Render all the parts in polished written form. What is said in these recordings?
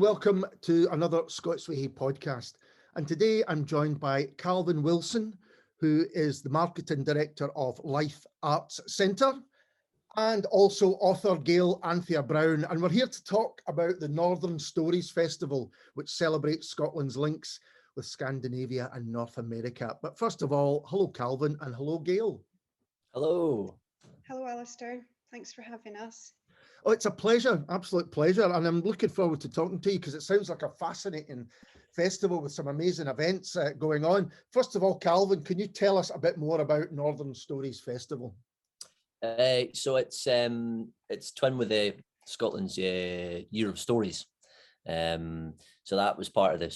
welcome to another Scots Way podcast. And today I'm joined by Calvin Wilson, who is the Marketing Director of Lyth Arts Centre, and also author Gail Anthea Brown. And we're here to talk about the Northern Stories Festival, which celebrates Scotland's links with Scandinavia and North America. But first of all, hello Calvin, and hello Gail. Hello. Hello, Alistair. Thanks for having us. Oh, it's a pleasure, absolute pleasure. And I'm looking forward to talking to you because it sounds like a fascinating festival with some amazing events going on. First of all, Calvin, can you tell us a bit more about Northern Stories Festival? So it's twin with Scotland's Year of Stories. So that was part of the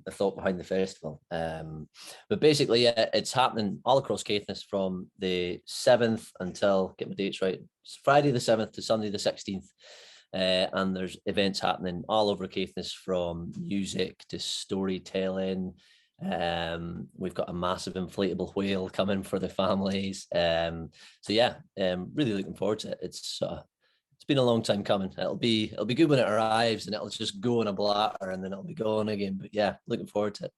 the thought behind the festival. But basically, it's happening all across Caithness from the 7th until, get my dates right, it's Friday the 7th to Sunday the 16th. And there's events happening all over Caithness, from music to storytelling. We've got a massive inflatable whale coming for the families. So yeah, really looking forward to it. It's been a long time coming. It'll be good when it arrives, and it'll just go in a blatter and then it'll be gone again. But yeah, looking forward to it.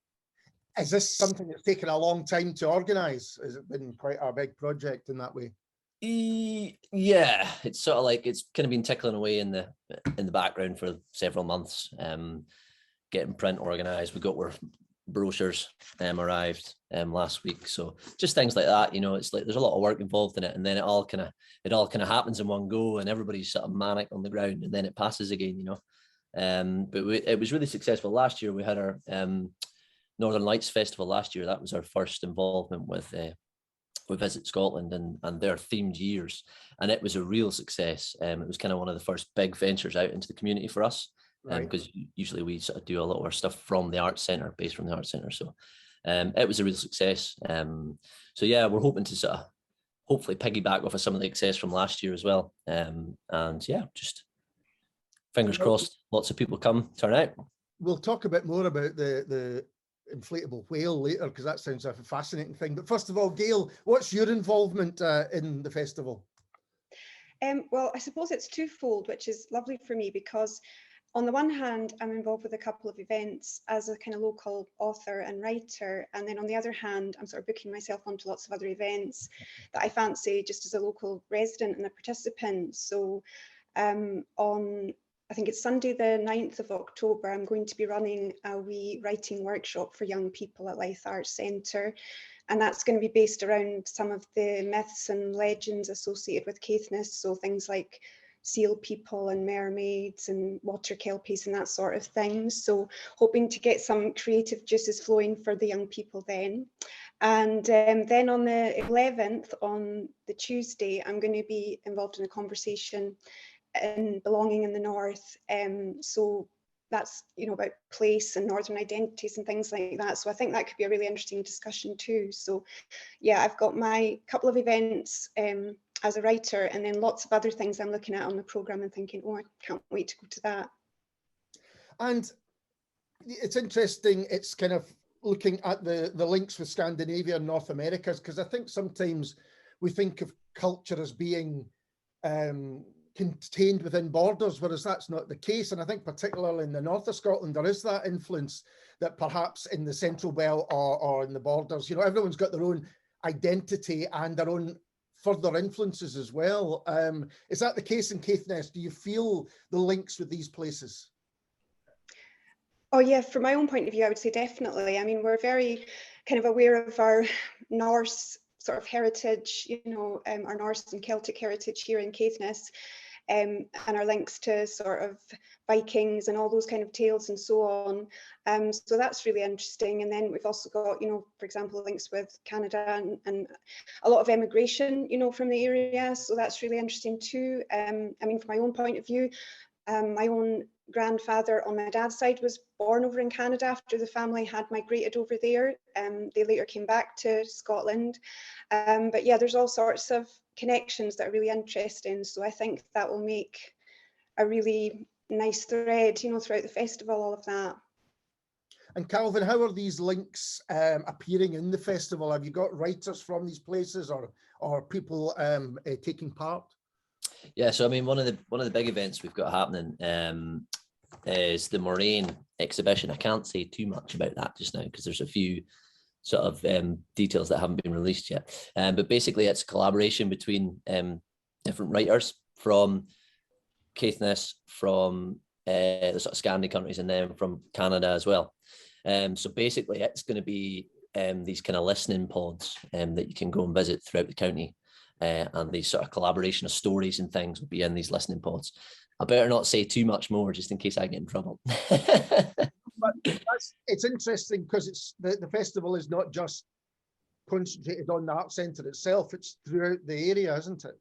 Is this something that's taken a long time to organise? Has it been quite a big project in that way? Yeah, it's sort of like it's kind of been tickling away in the background for several months. Getting print organised. We got our brochures arrived last week, so just things like that. It's like there's a lot of work involved in it, and then it all kind of happens in one go, and everybody's sort of manic on the ground, and then it passes again. But it was really successful last year. We had our Northern Lights Festival last year. That was our first involvement with Visit Scotland and their themed years, and it was a real success. It was kind of one of the first big ventures out into the community for us. Because usually we sort of do a lot of our stuff from the Arts Centre, based from the Arts Centre. So it was a real success. So yeah, we're hoping to sort of hopefully piggyback off of some of the success from last year as well. And yeah, just fingers crossed, lots of people turn out. We'll talk a bit more about the inflatable whale later, because that sounds like a fascinating thing. But first of all, Gail, what's your involvement in the festival? Well, I suppose it's twofold, which is lovely for me because on the one hand, I'm involved with a couple of events as a kind of local author and writer. And then on the other hand, I'm sort of booking myself onto lots of other events that I fancy just as a local resident and a participant. So I think it's Sunday, the 9th of October, I'm going to be running a wee writing workshop for young people at Lyth Arts Centre. And that's going to be based around some of the myths and legends associated with Caithness. So things like seal people and mermaids and water kelpies and that sort of thing. So hoping to get some creative juices flowing for the young people then. And then on the 11th, on the Tuesday, I'm going to be involved in a conversation in Belonging in the North. So that's, about place and northern identities and things like that. So I think that could be a really interesting discussion too. So yeah, I've got my couple of events as a writer, and then lots of other things I'm looking at on the programme and thinking, oh, I can't wait to go to that. And it's interesting, it's kind of looking at the links with Scandinavia and North America, because I think sometimes we think of culture as being contained within borders, whereas that's not the case. And I think particularly in the north of Scotland, there is that influence that perhaps in the Central Belt or in the borders, everyone's got their own identity and their own further influences as well. Is that the case in Caithness? Do you feel the links with these places? Oh yeah, from my own point of view, I would say definitely. I mean, we're very kind of aware of our Norse sort of heritage, our Norse and Celtic heritage here in Caithness, and our links to sort of Vikings and all those kind of tales and so on. So that's really interesting. And then we've also got, for example, links with Canada and a lot of emigration, from the area. So that's really interesting too. I mean, from my own point of view, my own grandfather on my dad's side was born over in Canada after the family had migrated over there. They later came back to Scotland. But yeah, there's all sorts of connections that are really interesting. So I think that will make a really nice thread, throughout the festival, all of that. And Calvin, how are these links appearing in the festival? Have you got writers from these places or people taking part? Yeah, so I mean, one of the big events we've got happening is the Moraine exhibition. I can't say too much about that just now because there's a few sort of details that haven't been released yet. But basically, it's a collaboration between different writers from Caithness, from the sort of Scandi countries, and then from Canada as well. So basically, it's going to be these kind of listening pods that you can go and visit throughout the county. And these sort of collaboration of stories and things will be in these listening pods. I better not say too much more just in case I get in trouble. But it's interesting because it's the festival is not just concentrated on the art centre itself, it's throughout the area, isn't it?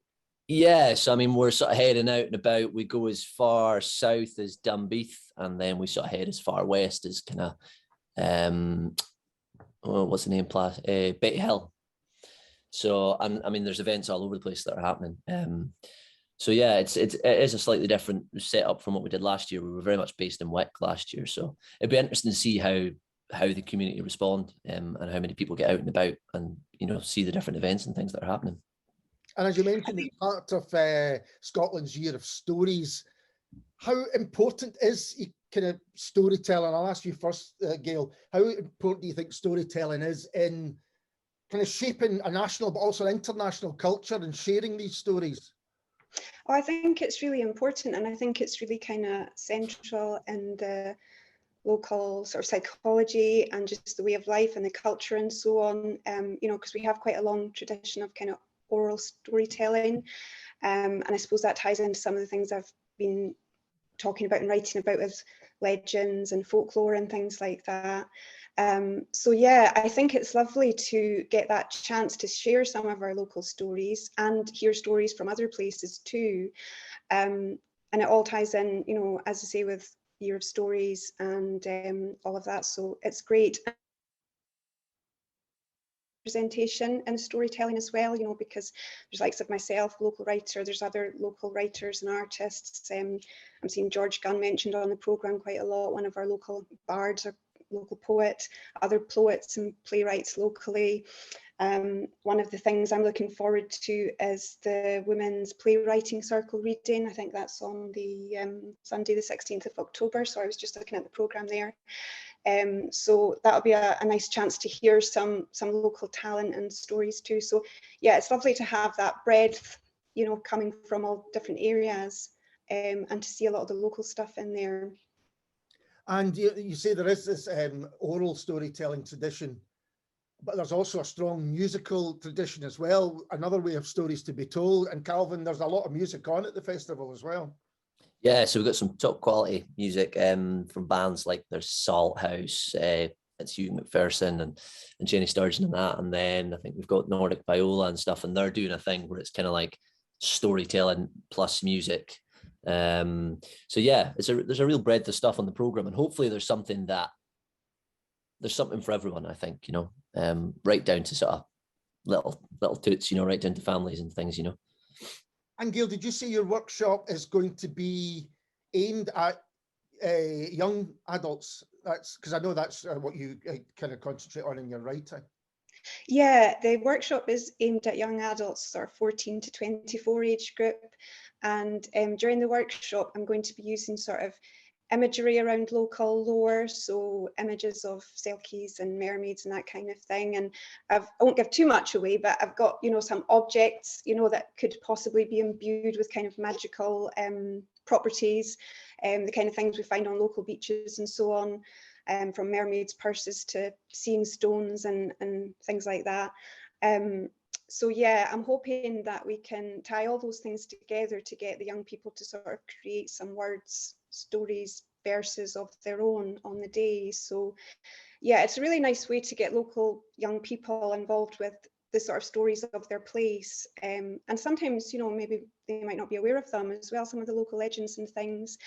Yeah, so I mean, we're sort of heading out and about. We go as far south as Dunbeath, and then we sort of head as far west as kind of, what's the name, Betty Hill. So I mean, there's events all over the place that are happening. So yeah, it is a slightly different setup from what we did last year. We were very much based in Wick last year, so it'd be interesting to see how the community respond and how many people get out and about and see the different events and things that are happening. And as you mentioned, it's part of Scotland's Year of Stories. How important is kind of storytelling? I'll ask you first, Gail. How important do you think storytelling is in kind of shaping a national but also an international culture and sharing these stories? Oh, I think it's really important, and I think it's really kind of central in the local sort of psychology and just the way of life and the culture and so on. Because we have quite a long tradition of kind of oral storytelling, and I suppose that ties into some of the things I've been talking about and writing about with legends and folklore and things like that. So yeah, I think it's lovely to get that chance to share some of our local stories and hear stories from other places too. And it all ties in, as I say, with Year of Stories and all of that. So it's great. Presentation and storytelling as well, because there's likes of myself, local writer, there's other local writers and artists. I'm seeing George Gunn mentioned on the programme quite a lot, one of our local bards or local poet, other poets and playwrights locally. One of the things I'm looking forward to is the Women's Playwriting Circle reading. I think that's on the Sunday the 16th of October, so I was just looking at the programme there. So that'll be a nice chance to hear some local talent and stories too. So yeah, it's lovely to have that breadth, coming from all different areas, and to see a lot of the local stuff in there. And you say there is this oral storytelling tradition, but there's also a strong musical tradition as well, another way of stories to be told. And Calvin, there's a lot of music on at the festival as well. Yeah, so we've got some top quality music from bands like there's Salt House, it's Hugh McPherson and Jenny Sturgeon and that. And then I think we've got Nordic Viola and stuff, and they're doing a thing where it's kind of like storytelling plus music. So yeah, there's a real breadth of stuff on the program, and hopefully there's something for everyone, I think, right down to sort of little toots, right down to families and things, And Gail, did you say your workshop is going to be aimed at young adults? That's because I know that's what you kind of concentrate on in your writing. Yeah, the workshop is aimed at young adults, sort of 14 to 24 age group. And during the workshop, I'm going to be using sort of imagery around local lore, so images of selkies and mermaids and that kind of thing. And I won't give too much away, but I've got, some objects, that could possibly be imbued with kind of magical properties, the kind of things we find on local beaches and so on, from mermaids' purses to seeing stones and things like that. So yeah, I'm hoping that we can tie all those things together to get the young people to sort of create some words, stories, verses of their own on the day. So yeah, it's a really nice way to get local young people involved with the sort of stories of their place. And sometimes, maybe they might not be aware of them as well, some of the local legends and things.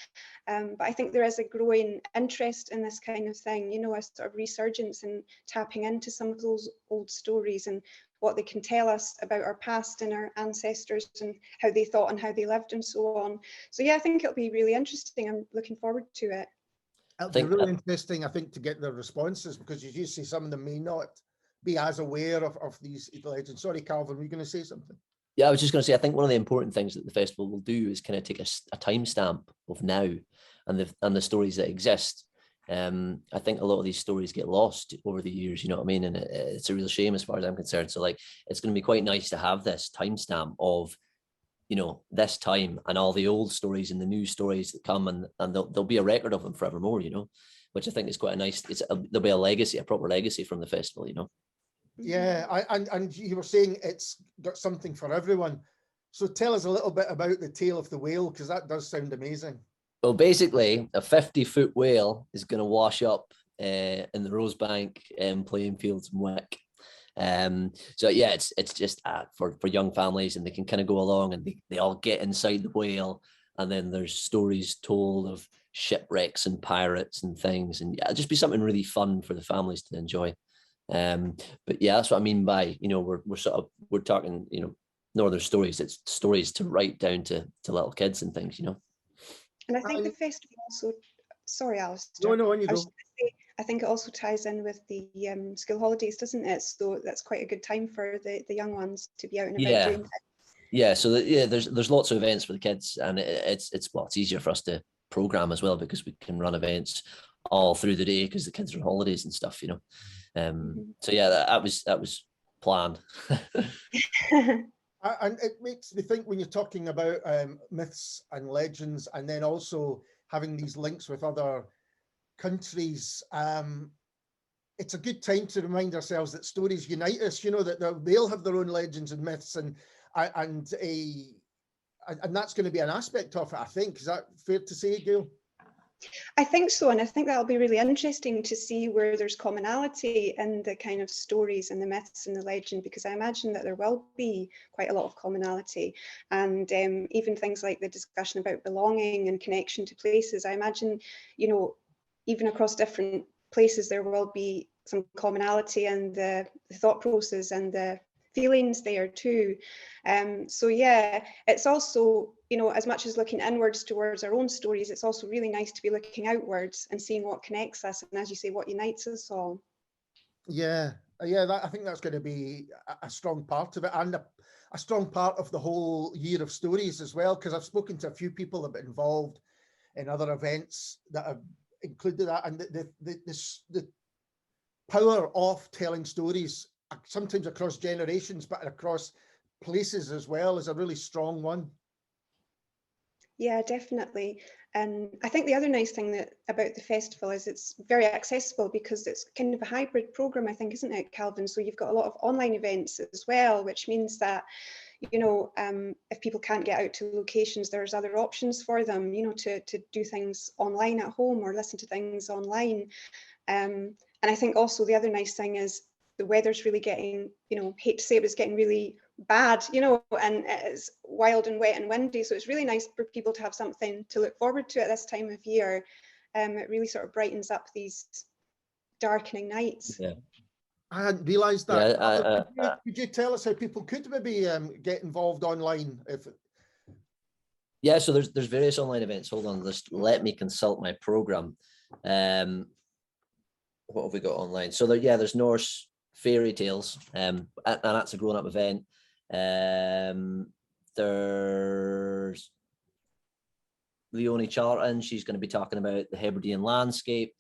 But I think there is a growing interest in this kind of thing, a sort of resurgence and tapping into some of those old stories and what they can tell us about our past and our ancestors and how they thought and how they lived and so on. So yeah, I think it'll be really interesting. I'm looking forward to it. It'll be really interesting, I think, to get the responses, because as you say, some of them may not be as aware of these legends. Sorry, Calvin, were you going to say something? Yeah, I was just going to say, I think one of the important things that the festival will do is kind of take a timestamp of now and the stories that exist. I think a lot of these stories get lost over the years, you know what I mean? And it's a real shame as far as I'm concerned. So like, it's going to be quite nice to have this timestamp of, you know, this time and all the old stories and the new stories that come, and there'll be a record of them forevermore, you know, which I think is quite a nice, there'll be a legacy, a proper legacy from the festival, you know. Yeah, and you were saying it's got something for everyone. So tell us a little bit about the Tale of the Whale, because that does sound amazing. Well, basically, a 50-foot whale is going to wash up in the Rosebank playing fields in Wick. So yeah, it's just for young families, and they can kind of go along and they all get inside the whale, and then there's stories told of shipwrecks and pirates and things, and yeah, it'll just be something really fun for the families to enjoy. But yeah, that's what I mean by, you know, we're talking, you know, Northern stories. It's stories to write down to little kids and things, you know. And I think the festival also, sorry, Alistair. No, on you go. I think it also ties in with the school holidays, doesn't it? So that's quite a good time for the young ones to be out and about doing things. Yeah, so there's lots of events for the kids, and it's easier for us to program as well, because we can run events all through the day because the kids are on holidays and stuff, you know. So yeah, that was planned. And it makes me think, when you're talking about myths and legends, and then also having these links with other countries, it's a good time to remind ourselves that stories unite us, you know, that they'll have their own legends and myths, and that's going to be an aspect of it, I think. Is that fair to say, Gail? I think so, and I think that'll be really interesting to see where there's commonality in the kind of stories and the myths and the legend, because I imagine that there will be quite a lot of commonality, and even things like the discussion about belonging and connection to places. I imagine, you know, even across different places there will be some commonality and the thought process and the feelings there too. So yeah, it's also, you know, as much as looking inwards towards our own stories, it's also really nice to be looking outwards and seeing what connects us, and as you say, what unites us all. Yeah, I think that's going to be a strong part of it, and a strong part of the whole year of stories as well, because I've spoken to a few people that have been involved in other events that have included that, and the power of telling stories, sometimes across generations, but across places as well, is a really strong one. Yeah, definitely. And I think the other nice thing about the festival is it's very accessible, because it's kind of a hybrid program, I think, isn't it, Calvin? So you've got a lot of online events as well, which means that, you know, if people can't get out to locations, there's other options for them, you know, to do things online at home or listen to things online. And I think also the other nice thing is the weather's really getting, you know, hate to say it, but it's getting really bad, you know, and it's wild and wet and windy. So it's really nice for people to have something to look forward to at this time of year. It really sort of brightens up these darkening nights. Yeah. I hadn't realised that. Yeah, could you tell us how people could maybe get involved online? Yeah, so there's various online events. Hold on, just let me consult my program. What have we got online? So there's Norse fairy tales, and that's a grown-up event. There's Leonie Charlton. She's going to be talking about the Hebridean landscape.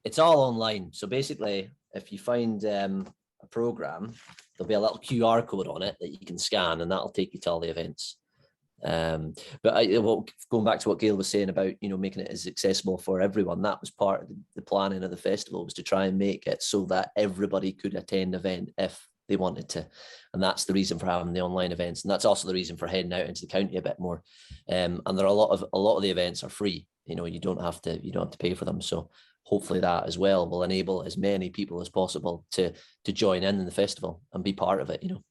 It's all online. So basically, if you find a program, there'll be a little QR code on it that you can scan, and that'll take you to all the events. But going back to what Gail was saying about, you know, making it as accessible for everyone, that was part of the planning of the festival, was to try and make it so that everybody could attend the event if they wanted to, and that's the reason for having the online events, and that's also the reason for heading out into the county a bit more. And there are a lot of the events are free. You know, you don't have to pay for them. So hopefully that as well will enable as many people as possible to join in the festival and be part of it. You know.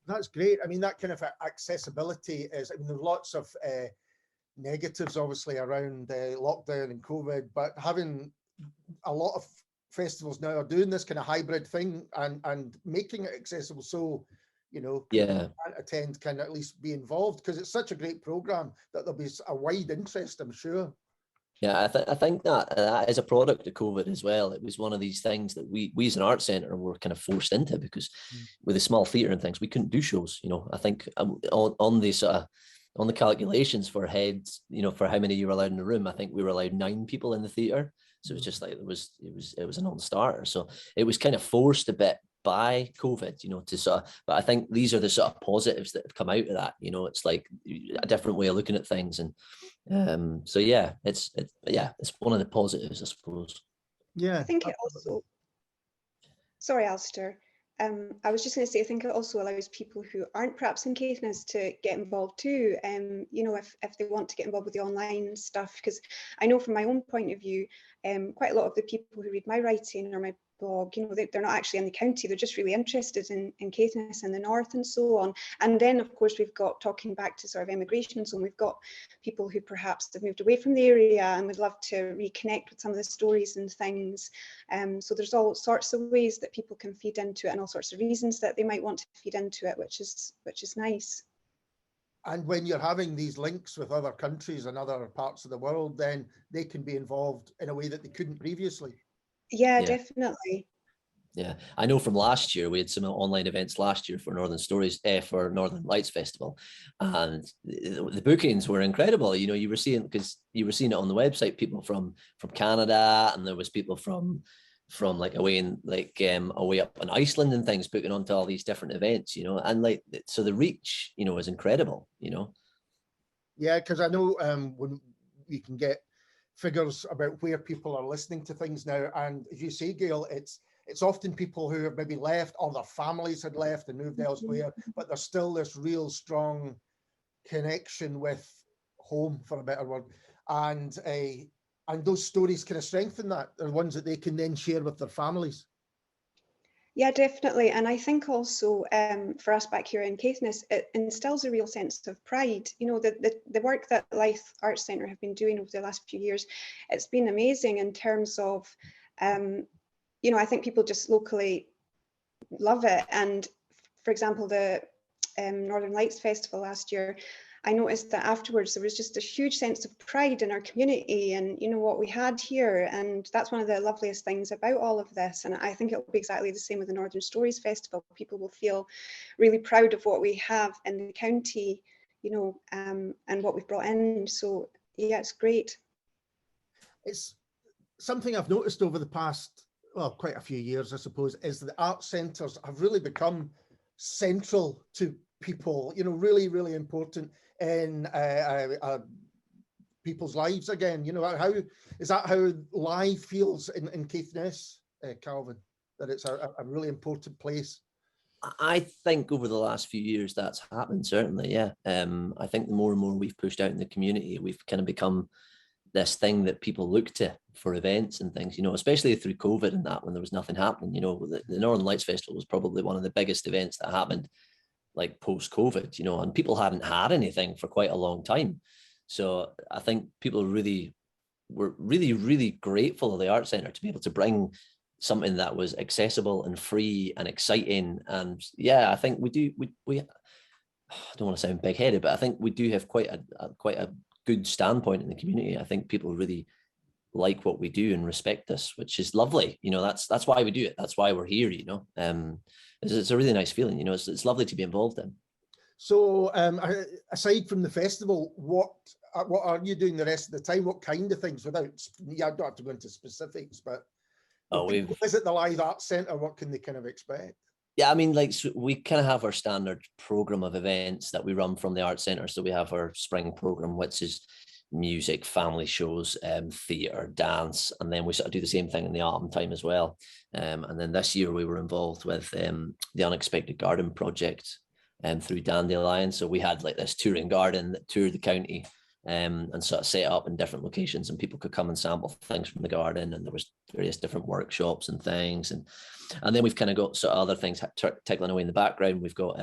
That's great. I mean, that kind of accessibility is, I mean, there's lots of negatives obviously around lockdown and COVID, but having a lot of festivals now are doing this kind of hybrid thing and making it accessible, so, you know, people who can't attend can at least be involved, because it's such a great program that there'll be a wide interest, I'm sure. Yeah, I think that that is a product of COVID as well. It was one of these things that we as an art centre were kind of forced into, because with a small theatre and things, we couldn't do shows. You know, I think on the sort of on the calculations for heads, you know, for how many you were allowed in the room, I think we were allowed 9 people in the theatre. So it was just like it was a non-starter. So it was kind of forced a bit by COVID, you know, to sort of, but I think these are the sort of positives that have come out of that. You know, it's like a different way of looking at things. And so yeah, it's one of the positives, I suppose. Yeah. I think it also, sorry, Alistair. I was just going to say, I think it also allows people who aren't perhaps in Caithness to get involved too. You know, if they want to get involved with the online stuff, because I know from my own point of view, quite a lot of the people who read my writing or my blog, you know, they're not actually in the county, they're just really interested in Caithness and the north and so on. And then of course we've got, talking back to sort of immigration and so on, we've got people who perhaps have moved away from the area and would love to reconnect with some of the stories and things. So there's all sorts of ways that people can feed into it, and all sorts of reasons that they might want to feed into it, which is nice. And when you're having these links with other countries and other parts of the world, then they can be involved in a way that they couldn't previously. Yeah, definitely. Yeah, I know from last year, we had some online events last year for Northern Stories, for Northern Lights Festival, and the bookings were incredible. You know, you were seeing it on the website, people from Canada, and there was people from like away up in Iceland and things booking onto all these different events, you know, and like, so the reach, you know, is incredible, you know. Yeah, because I know when we can get figures about where people are listening to things now, and as you say, Gail, it's often people who have maybe left, or their families had left and moved elsewhere, but there's still this real strong connection with home, for a better word, and those stories kind of strengthen that. They're ones that they can then share with their families. Yeah, definitely. And I think also for us back here in Caithness, it instills a real sense of pride. You know, the work that Lyth Arts Centre have been doing over the last few years, it's been amazing in terms of, you know, I think people just locally love it. And for example, the Northern Lights Festival last year, I noticed that afterwards there was just a huge sense of pride in our community and, you know, what we had here. And that's one of the loveliest things about all of this. And I think it'll be exactly the same with the Northern Stories Festival. People will feel really proud of what we have in the county, you know, and what we've brought in. So yeah, it's great. It's something I've noticed over the past, well, quite a few years, I suppose, is that art centres have really become central to people, you know, really, really important in people's lives again. You know, how is that how live feels in Caithness, Calvin, that it's a really important place? I think over the last few years that's happened, certainly, yeah. I think the more and more we've pushed out in the community, we've kind of become this thing that people look to for events and things, you know, especially through COVID and that, when there was nothing happening. You know, the Northern Lights Festival was probably one of the biggest events that happened like post-COVID, you know, and people hadn't had anything for quite a long time. So I think people were really grateful of the Art Centre to be able to bring something that was accessible and free and exciting. And yeah, I think we I don't want to sound big-headed, but I think we do have quite a good standpoint in the community. I think people really like what we do and respect us, which is lovely. You know, that's why we do it. That's why we're here, you know. It's a really nice feeling, you know. It's lovely to be involved in. So aside from the festival, what are you doing the rest of the time? What kind of things, without, yeah, I don't have to go into specifics, but when people visit the Live Arts Centre, what can they kind of expect? Yeah, I mean, like, so we kind of have our standard program of events that we run from the Arts Centre. So we have our spring program, which is music, family shows, theatre, dance, and then we sort of do the same thing in the autumn time as well. And then this year we were involved with the Unexpected Garden project through Dandelion. So we had like this touring garden that toured the county and sort of set up in different locations, and people could come and sample things from the garden, and there was various different workshops and things. And then we've kind of got sort of other things tickling away in the background. We've got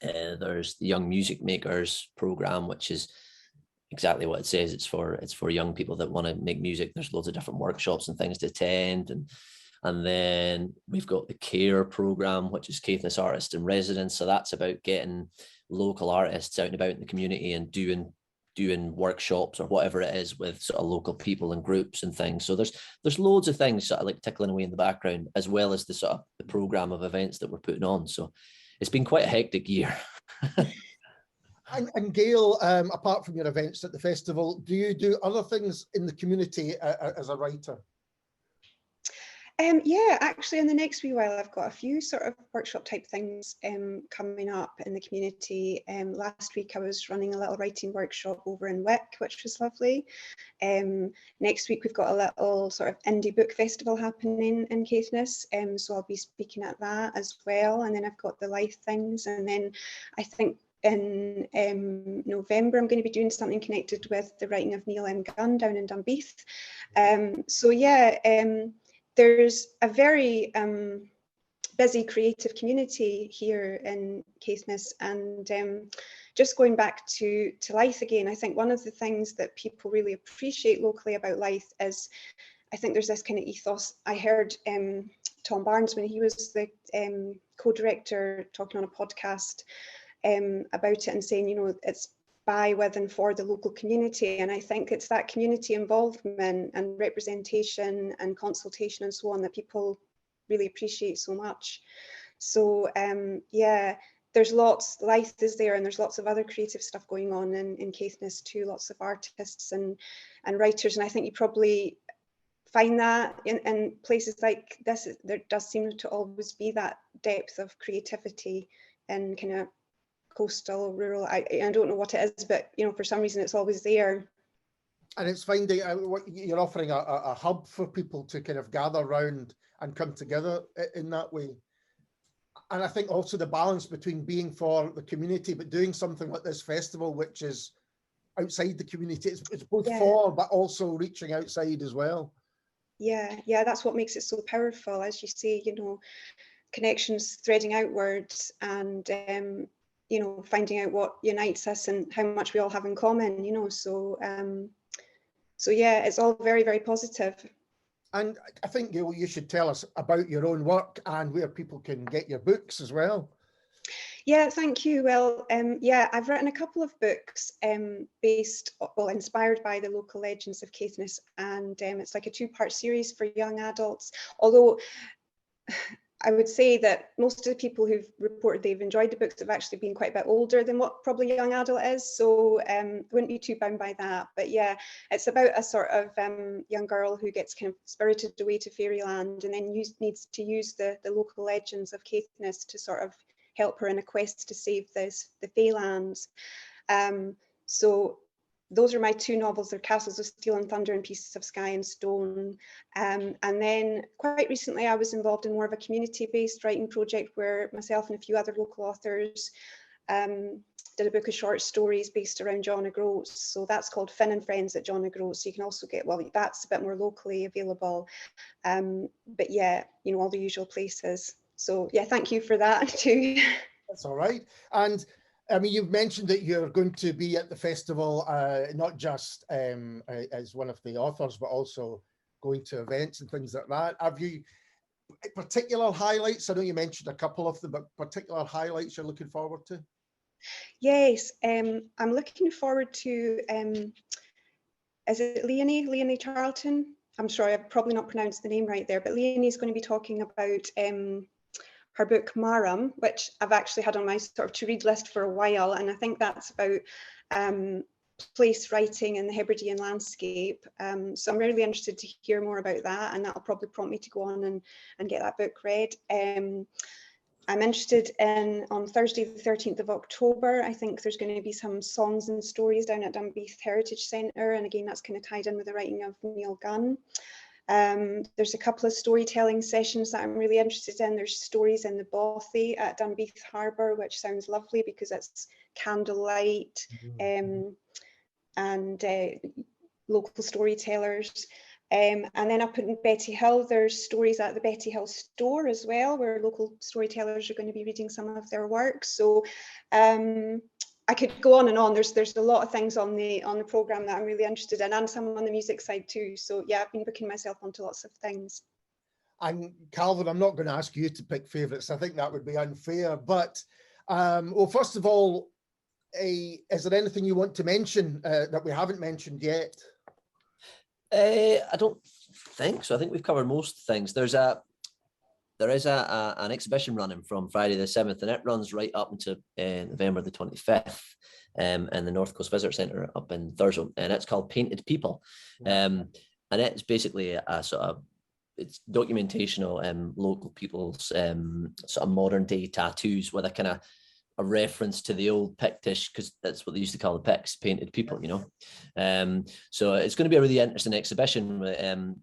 there's the Young Music Makers program, which is exactly what it says. It's for young people that want to make music. There's loads of different workshops and things to attend. And then we've got the CARE program, which is Caithness Artist in Residence. So that's about getting local artists out and about in the community and doing doing workshops or whatever it is with sort of local people and groups and things. So there's loads of things sort of like tickling away in the background, as well as the sort of the program of events that we're putting on. So it's been quite a hectic year. And Gail, apart from your events at the festival, do you do other things in the community as a writer? Yeah, actually in the next wee while I've got a few sort of workshop type things coming up in the community. Last week I was running a little writing workshop over in Wick, which was lovely. Next week we've got a little sort of indie book festival happening in Caithness, so I'll be speaking at that as well. And then I've got the Lyth things, and then I think in November I'm going to be doing something connected with the writing of Neil M. Gunn down in Dunbeath. So yeah, there's a very busy creative community here in Caithness, and just going back to Lyth again, I think one of the things that people really appreciate locally about Lyth is, I think there's this kind of ethos. I heard Tom Barnes, when he was the co-director, talking on a podcast about it and saying, you know, it's by, with and for the local community. And I think it's that community involvement and representation and consultation and so on that people really appreciate so much. So yeah, there's lots, Lyth is there, and there's lots of other creative stuff going on in Caithness too, lots of artists and writers. And I think you probably find that in places like this, there does seem to always be that depth of creativity in kind of coastal, rural, I don't know what it is, but you know, for some reason it's always there. And it's finding what you're offering a hub for people to kind of gather around and come together in that way. And I think also the balance between being for the community but doing something like this festival, which is outside the community. It's both for but also reaching outside as well. Yeah, that's what makes it so powerful, as you say, you know, connections threading outwards, and you know, finding out what unites us and how much we all have in common, you know. So so yeah, it's all very, very positive. And I think you should tell us about your own work and where people can get your books as well. Yeah, thank you. Well, yeah, I've written a couple of books inspired by the local legends of Caithness, and it's like a two-part series for young adults, although I would say that most of the people who've reported they've enjoyed the books have actually been quite a bit older than what probably a young adult is, so wouldn't be too bound by that. But yeah, it's about a sort of young girl who gets kind of spirited away to fairyland, and then needs to use the local legends of Caithness to sort of help her in a quest to save the Feylands. So those are my two novels. They're Castles of Steel and Thunder and Pieces of Sky and Stone. And then quite recently I was involved in more of a community-based writing project where myself and a few other local authors did a book of short stories based around John O'Groats. So that's called Finn and Friends at John O'Groats. So you can also get, well, that's a bit more locally available. But yeah, you know, all the usual places. So yeah, thank you for that too. That's all right. And I mean, you've mentioned that you're going to be at the festival, not just as one of the authors, but also going to events and things like that. Have you particular highlights? I know you mentioned a couple of them, but particular highlights you're looking forward to? Yes, I'm looking forward to, is it Leonie Charlton? I'm sorry, I've probably not pronounced the name right there, but Leonie's going to be talking about her book Maram, which I've actually had on my sort of to read list for a while, and I think that's about place writing in the Hebridean landscape. So I'm really interested to hear more about that, and that'll probably prompt me to go on and get that book read. I'm interested in, on Thursday the 13th of October, I think there's going to be some songs and stories down at Dunbeath Heritage Centre, and again that's kind of tied in with the writing of Neil Gunn. There's a couple of storytelling sessions that I'm really interested in. There's stories in the Bothy at Dunbeath Harbour, which sounds lovely because it's candlelight and local storytellers. And then up in Betty Hill, there's stories at the Betty Hill store as well, where local storytellers are going to be reading some of their work. So I could go on and on. There's a lot of things on the programme that I'm really interested in, and some on the music side too. So yeah, I've been booking myself onto lots of things. And Calvin, I'm not going to ask you to pick favourites. I think that would be unfair. But well, first of all, is there anything you want to mention that we haven't mentioned yet? I don't think so. I think we've covered most things. There is an exhibition running from Friday the 7th, and it runs right up into November the 25th, in the North Coast Visitor Centre up in Thurso, and it's called Painted People. And it's basically a sort of, it's documentational local people's sort of modern day tattoos with a kind of a reference to the old Pictish, because that's what they used to call the Picts, painted people, you know. So it's going to be a really interesting exhibition with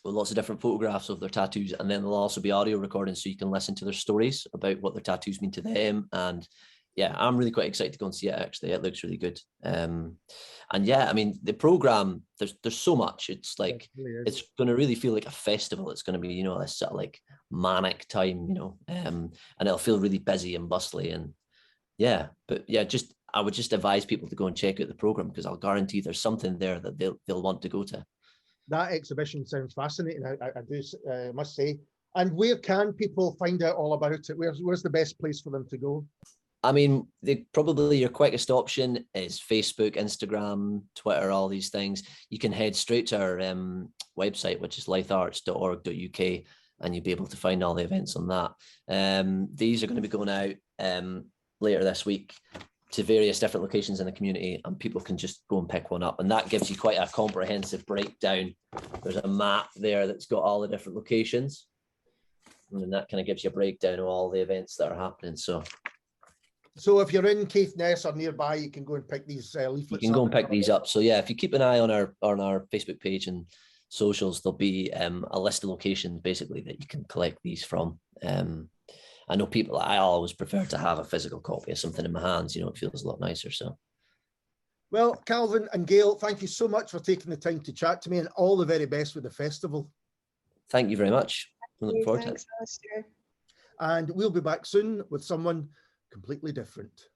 lots of different photographs of their tattoos, and then there'll also be audio recordings so you can listen to their stories about what their tattoos mean to them. And yeah, I'm really quite excited to go and see it. Actually, it looks really good. And yeah, I mean, the program, there's so much. It's like, it's going to really feel like a festival. It's going to be, you know, a sort of like manic time, you know, and it'll feel really busy and bustly. And yeah, but yeah, I would just advise people to go and check out the program, because I'll guarantee there's something there that they'll want to go to. That exhibition sounds fascinating. I do must say. And where can people find out all about it? Where's the best place for them to go? I mean, probably your quickest option is Facebook, Instagram, Twitter, all these things. You can head straight to our website, which is lytharts.org.uk, and you'll be able to find all the events on that. These are going to be going out later this week to various different locations in the community, and people can just go and pick one up. And that gives you quite a comprehensive breakdown. There's a map there that's got all the different locations, and that kind of gives you a breakdown of all the events that are happening. So if you're in Caithness or nearby, you can go and pick these leaflets up. You can go and pick these up. So yeah, if you keep an eye on our Facebook page and socials, there'll be a list of locations basically that you can collect these from. I know I always prefer to have a physical copy of something in my hands. You know, it feels a lot nicer. So. Well, Calvin and Gail, thank you so much for taking the time to chat to me, and all the very best with the festival. Thank you very much. I look forward to it. Alistair. And we'll be back soon with someone completely different.